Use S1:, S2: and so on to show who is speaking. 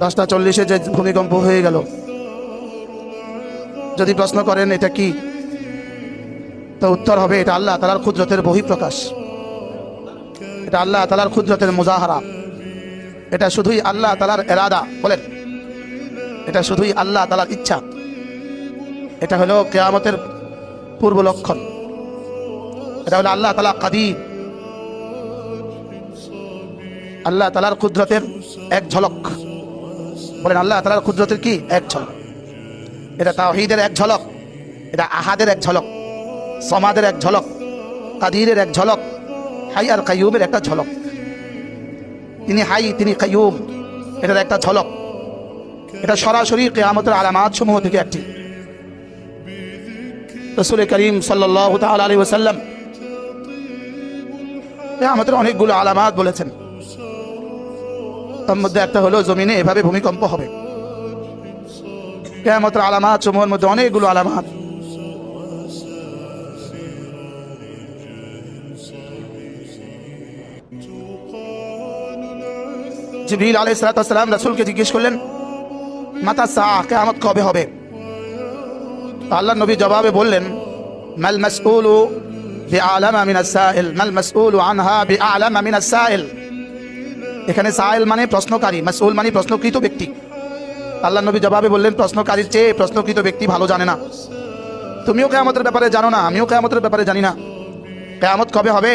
S1: 10:40 যে ভূমিকম্প হয়ে গেল, যদি প্রশ্ন করেন এটা কি, তো উত্তর হবে এটা আল্লাহ তাআলার কুদরতের বহিঃপ্রকাশ, এটা আল্লাহ তাআলার কুদরতের মুজাহারা, এটা শুধুই আল্লাহ তাআলার ইরাদা। বলেন, এটা শুধুই আল্লাহ তাআলার ইচ্ছা। এটা হলো কিয়ামতের পূর্ব লক্ষণ। এটা হলো আল্লাহ তাআলা কাদির, আল্লাহ তাআলার কুদরতের এক ঝলক। বলেন, আল্লাহ তাআলার কুদরতের কি এক ঝলক। এটা তাওহীদের এক ঝলক, এটা আহাদের এক ঝলক, সমাদের এক ঝলক, কাদিরের এক ঝলক, হাই আর কাইয়ুমের একটা ঝলক। তিনি হাই, তিনি কাইয়ুম, এটার একটা ঝলক। এটা সরাসরি কিয়ামতের আলামাত সমূহ থেকে একটি। রাসূল করিম সাল্লাল্লাহু তাআলা আলাইহি ওয়াসাল্লাম কিয়ামতের অনেকগুলো আলামাত বলেছেন। তার মধ্যে একটা হলো জমিনে এভাবে ভূমিকম্প হবে। কিয়ামতের আলামাত সমূহের মধ্যে অনেকগুলো আলামাত। জিবরিল আলাইহিস সালাম রাসূলকে জিজ্ঞেস করলেন, মাতা সাআ, কিয়ামত কবে হবে? আল্লাহর নবী জবাবে বললেন, মাল মাসউলু বিআলামা মিনাস সাইল, মাল মাসউলু আনহা বিআলামা মিনাস সাইল। এখানে সাইল মানে প্রশ্নকারী, মাসউল মানে প্রশ্নকৃত ব্যক্তি। আল্লাহর নবী জবাবে বললেন, প্রশ্নকারীর চেয়ে প্রশ্নকৃত ব্যক্তি ভালো জানে না। তুমিও কিয়ামতের ব্যাপারে জানো না, আমিও কিয়ামতের ব্যাপারে জানি না। কিয়ামত কবে হবে